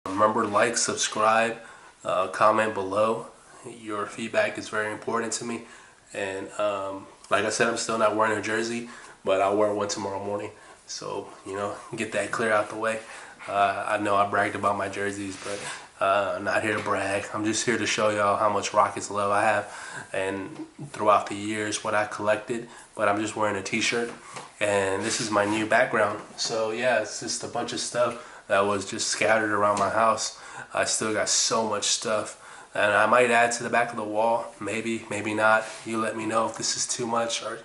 Remember, like, subscribe, comment below. Your feedback is very important to me. And like I said, I'm still not wearing a jersey, but I'll wear one tomorrow morning. So, get that clear out the way. I know I bragged about my jerseys, but I'm not here to brag. I'm just here to show y'all how much Rockets love I have and throughout the years what I collected. But I'm just wearing a t-shirt, and this is my new background. So yeah, it's just a bunch of stuff that was just scattered around my house. I still got so much stuff, and I might add to the back of the wall. Maybe, maybe not. You let me know if this is too much, or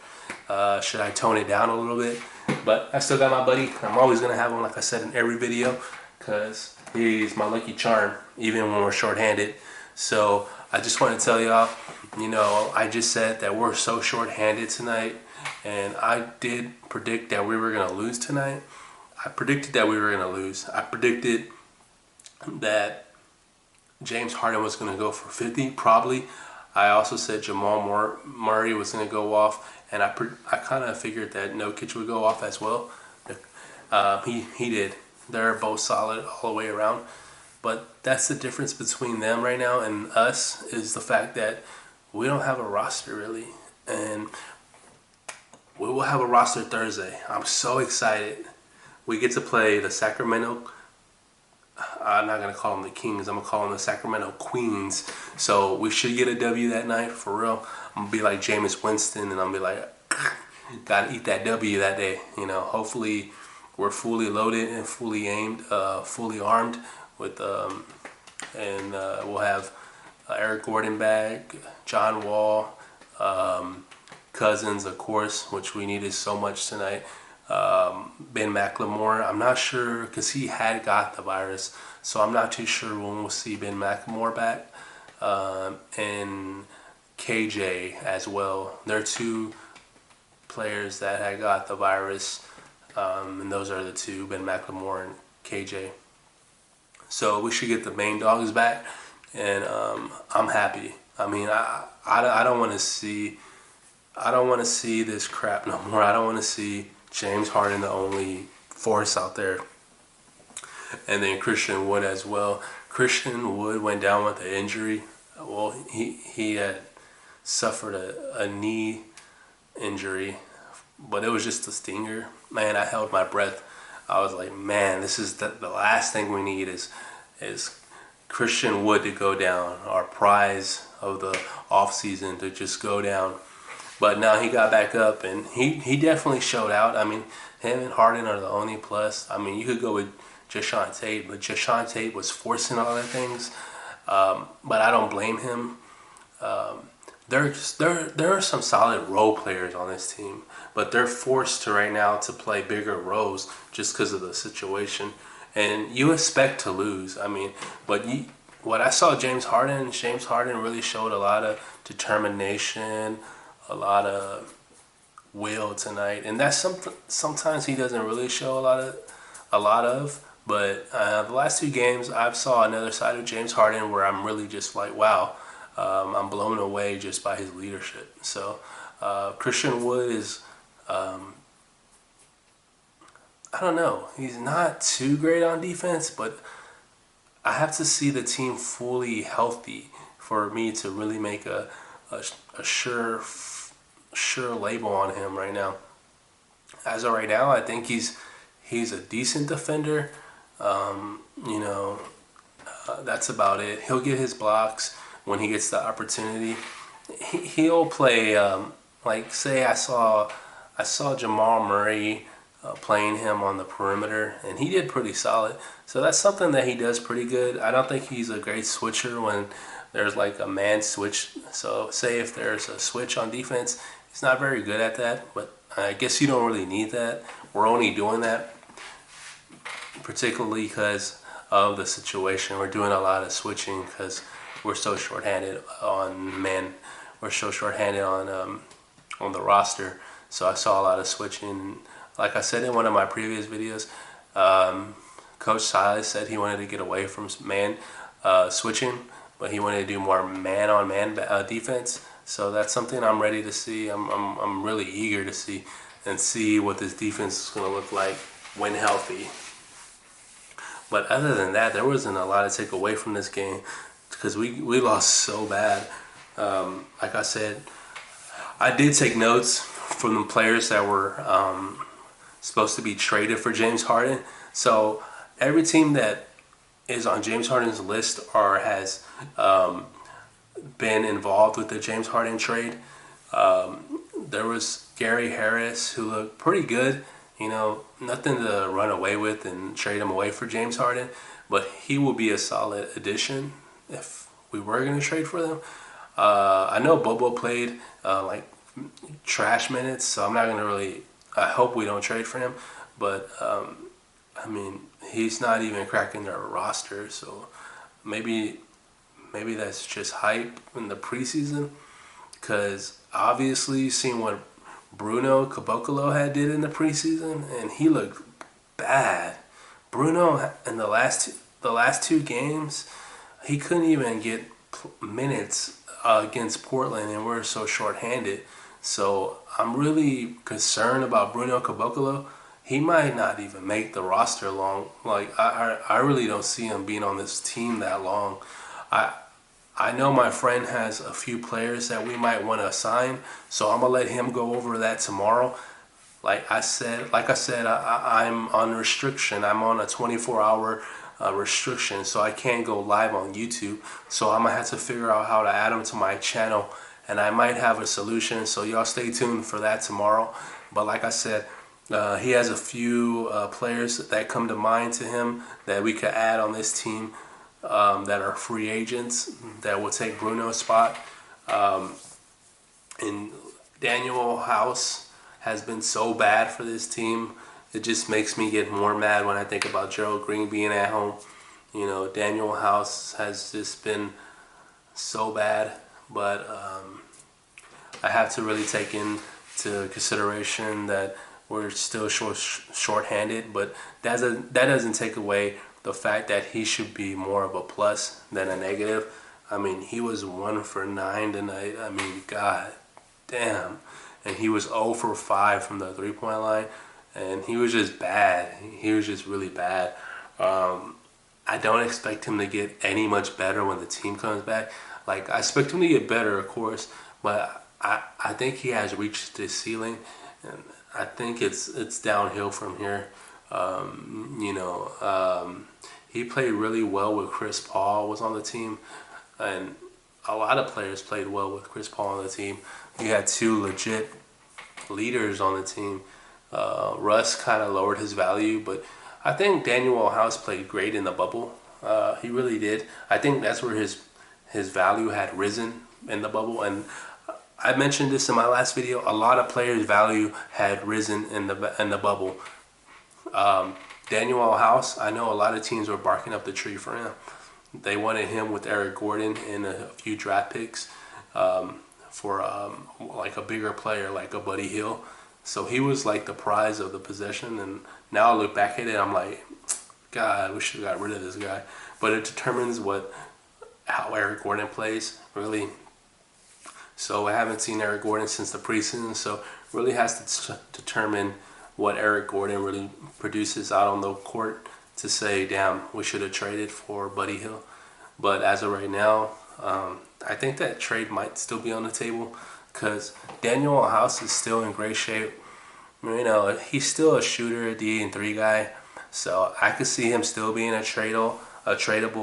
should I tone it down a little bit. But I still got my buddy. I'm always going to have him, like I said, in every video, because he's my lucky charm, even when we're shorthanded. So I just want to tell y'all, I just said that we're so shorthanded tonight, and I did predict that we were going to lose tonight. I predicted that we were going to lose. I predicted that James Harden was going to go for 50, probably. I also said Jamal Murray was going to go off, and I kind of figured that Jokic would go off as well. He did. They're both solid all the way around. But that's the difference between them right now and us, is the fact that we don't have a roster really. And we will have a roster Thursday. I'm so excited. We get to play the Sacramento, I'm not going to call them the Kings, I'm going to call them the Sacramento Queens. So we should get a W that night, for real. I'm going to be like Jameis Winston, and I'm going to be like, gotta eat that W that day. Hopefully we're fully loaded and fully aimed, fully armed with, and we'll have Eric Gordon back, John Wall, Cousins, of course, which we needed so much tonight. Ben McLemore, I'm not sure, because he had got the virus, so I'm not too sure when we'll see Ben McLemore back. And KJ as well. They're two players that had got the virus, and those are the two, Ben McLemore and KJ. So we should get the main dogs back, and I'm happy. I mean, I don't want to see this crap no more. I don't want to see James Harden the only force out there, and then Christian Wood as well. Christian Wood went down with an injury. Well, he had suffered a knee injury, but it was just a stinger. Man, I held my breath. I was like, man, this is the last thing we need is Christian Wood to go down, our prize of the offseason to just go down. But now he got back up, and he definitely showed out. I mean, him and Harden are the only plus. I mean, you could go with Jae'Sean Tate, but Jae'Sean Tate was forcing all the things. But I don't blame him. There are some solid role players on this team, but they're forced to right now to play bigger roles just because of the situation. And you expect to lose. I mean, but what I saw James Harden really showed a lot of determination, a lot of will tonight, and that's sometimes he doesn't really show a lot of. But the last two games, I've saw another side of James Harden where I'm really just like, wow, I'm blown away just by his leadership. So Christian Wood is, I don't know, he's not too great on defense, but I have to see the team fully healthy for me to really make a sure label on him right now. As of right now, I think he's a decent defender. That's about it. He'll get his blocks when he gets the opportunity. He'll play like, say I saw Jamal Murray playing him on the perimeter, and he did pretty solid. So that's something that he does pretty good. I don't think he's a great switcher when there's like a man switch. So say if there's a switch on defense, he's not very good at that, but I guess you don't really need that. We're only doing that particularly because of the situation. We're doing a lot of switching because we're so shorthanded on men. We're so shorthanded on the roster. So I saw a lot of switching. Like I said in one of my previous videos, Coach Silas said he wanted to get away from man switching, but he wanted to do more man-on-man defense. So that's something I'm ready to see. I'm really eager to see and see what this defense is going to look like when healthy. But other than that, there wasn't a lot to take away from this game because we lost so bad. Like I said, I did take notes from the players that were supposed to be traded for James Harden. So every team that is on James Harden's list or has been involved with the James Harden trade. There was Gary Harris, who looked pretty good. Nothing to run away with and trade him away for James Harden, but he will be a solid addition if we were going to trade for them. I know Bobo played like trash minutes, so I'm not going to really. I hope we don't trade for him, but I mean, he's not even cracking their roster, so maybe that's just hype in the preseason. Because obviously, seeing what Bruno Caboclo did in the preseason, and he looked bad. Bruno in the last two games, he couldn't even get minutes against Portland, and we're so shorthanded. So I'm really concerned about Bruno Caboclo. He might not even make the roster long. Like I really don't see him being on this team that long. I know my friend has a few players that we might want to sign, so I'm gonna let him go over that tomorrow. Like I said, I'm on restriction. I'm on a 24-hour restriction, so I can't go live on YouTube. So I'm gonna have to figure out how to add him to my channel, and I might have a solution. So y'all stay tuned for that tomorrow. But like I said, he has a few players that come to mind to him that we could add on this team. That are free agents that will take Bruno's spot. And Daniel House has been so bad for this team. It just makes me get more mad when I think about Gerald Green being at home. Daniel House has just been so bad. But I have to really take into consideration that we're still short-handed. But that doesn't take away the fact that he should be more of a plus than a negative. I mean, he was 1 for 9 tonight. I mean, god damn. And he was 0 for 5 from the 3-point line. And he was just bad. He was just really bad. I don't expect him to get any much better when the team comes back. Like, I expect him to get better, of course. But I think he has reached his ceiling. And I think it's downhill from here. He played really well with Chris Paul was on the team, and a lot of players played well with Chris Paul on the team. You had two legit leaders on the team. Russ kind of lowered his value, but I think Daniel House played great in the bubble. He really did. I think that's where his value had risen in the bubble, and I mentioned this in my last video. A lot of players' value had risen in the bubble. Daniel House, I know a lot of teams were barking up the tree for him. They wanted him with Eric Gordon and a few draft picks for like a bigger player like a Buddy Hield. So he was like the prize of the possession. And now I look back at it, I'm like, God, we should have got rid of this guy. But it determines how Eric Gordon plays, really. So I haven't seen Eric Gordon since the preseason, so really has to determine what Eric Gordon really produces out on the court to say, damn, we should have traded for Buddy Hield. But as of right now, I think that trade might still be on the table because Daniel House is still in great shape. He's still a shooter, a D&3 guy. So I could see him still being a tradable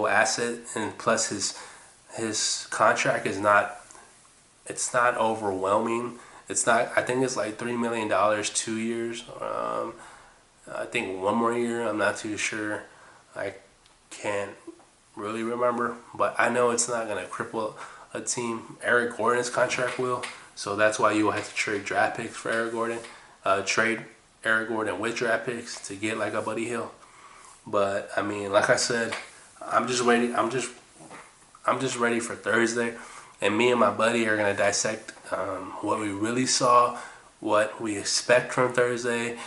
asset. And plus his contract is not overwhelming. It's not. I think it's like $3 million, 2 years. I think one more year. I'm not too sure. I can't really remember, but I know it's not gonna cripple a team. Eric Gordon's contract will, so that's why you will have to trade draft picks for Eric Gordon. Trade Eric Gordon with draft picks to get like a Buddy Hield. But I mean, like I said, I'm just ready. I'm just ready for Thursday. And me and my buddy are going to dissect what we really saw, what we expect from Thursday.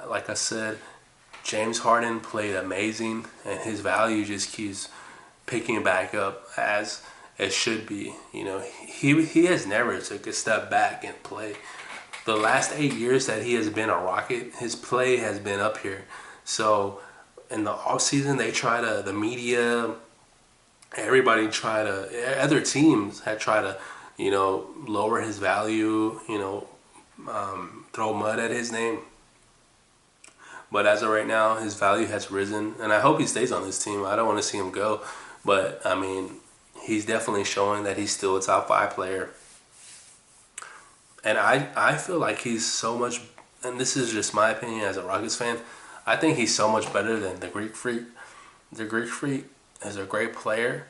Like I said, James Harden played amazing, and his value just keeps picking back up as it should be. He has never took a step back and play. the last 8 years that he has been a Rocket, his play has been up here. So in the off season, the media, everybody other teams had tried to, lower his value, throw mud at his name. But as of right now, his value has risen, and I hope he stays on this team. I don't want to see him go, but I mean, he's definitely showing that he's still a top 5 player. And I feel like he's so much, and this is just my opinion as a Rockets fan, I think he's so much better than the Greek Freak. The Greek Freak is a great player,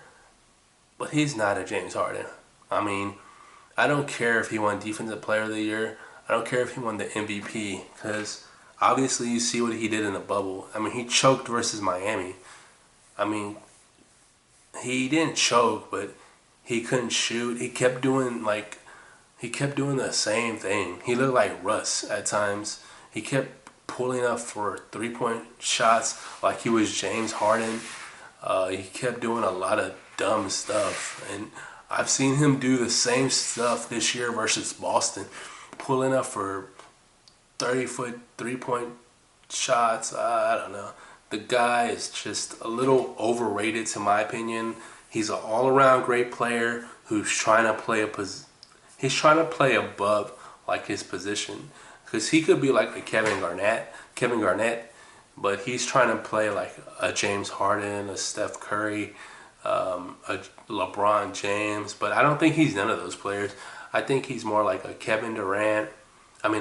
but he's not a James Harden. I mean, I don't care if he won Defensive Player of the Year. I don't care if he won the MVP, because obviously you see what he did in the bubble. I mean, he choked versus Miami. I mean, he didn't choke, but he couldn't shoot. He kept doing the same thing. He looked like Russ at times. He kept pulling up for 3-point shots like he was James Harden. He kept doing a lot of dumb stuff. And I've seen him do the same stuff this year versus Boston, pulling up for 30-foot 3-point shots. I don't know. The guy is just a little overrated, to my opinion. He's an all-around great player who's trying to play he's trying to play above like his position, because he could be like a Kevin Garnett, but he's trying to play like a James Harden, a Steph Curry, a LeBron James. But I don't think he's none of those players. I think he's more like a Kevin Garnett. I'm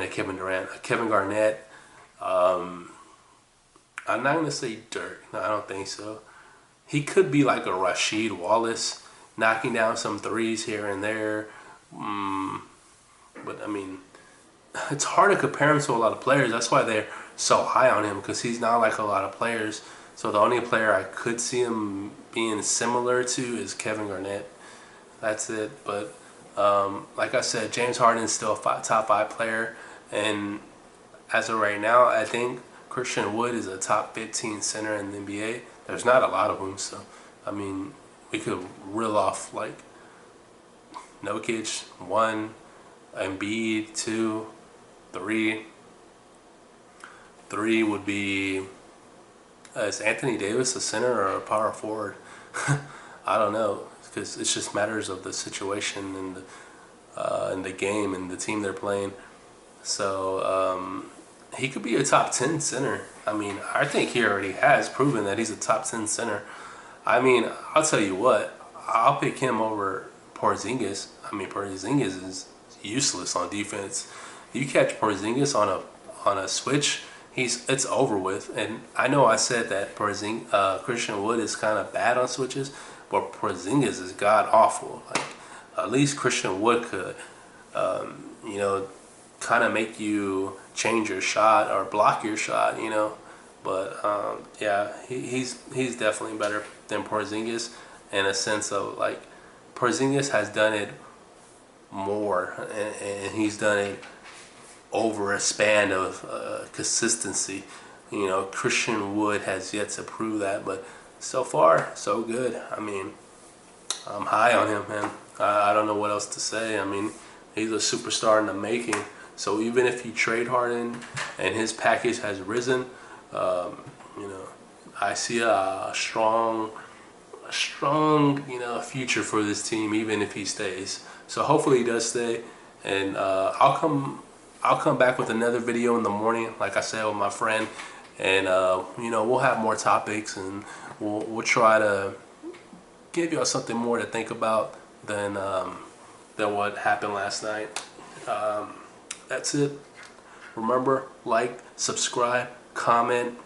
not gonna say Dirk. No, I don't think so. He could be like a Rasheed Wallace, knocking down some threes here and there. But I mean, it's hard to compare him to a lot of players. That's why they're so high on him, because he's not like a lot of players. So the only player I could see him being similar to is Kevin Garnett. That's it. But like I said, James Harden is still a top 5 player, and as of right now, I think Christian Wood is a top 15 center in the NBA. There's not a lot of them, so I mean, we could reel off like Jokic 1, Embiid 2, 3. 3 would be, is Anthony Davis a center or a power forward? I don't know, because it just matters of the situation and the game and the team they're playing. So he could be a top 10 center. I mean, I think he already has proven that he's a top 10 center. I mean, I'll tell you what, I'll pick him over Porzingis. I mean, Porzingis is useless on defense. You catch Porzingis on a switch, it's over with. And I know I said that Christian Wood is kind of bad on switches, but Porzingis is god awful. Like, at least Christian Wood could, kind of make you change your shot or block your shot, But yeah, he's definitely better than Porzingis in a sense of like Porzingis has done it more, and he's done it over a span of consistency. Christian Wood has yet to prove that, but so far, so good. I mean, I'm high on him, man. I don't know what else to say. I mean, he's a superstar in the making. So even if you trade Harden and his package has risen, I see a strong, future for this team, even if he stays. So hopefully he does stay, and I'll come back with another video in the morning, like I said, with my friend, and we'll have more topics, and we'll try to give y'all something more to think about than what happened last night. That's it. Remember, like, subscribe, comment.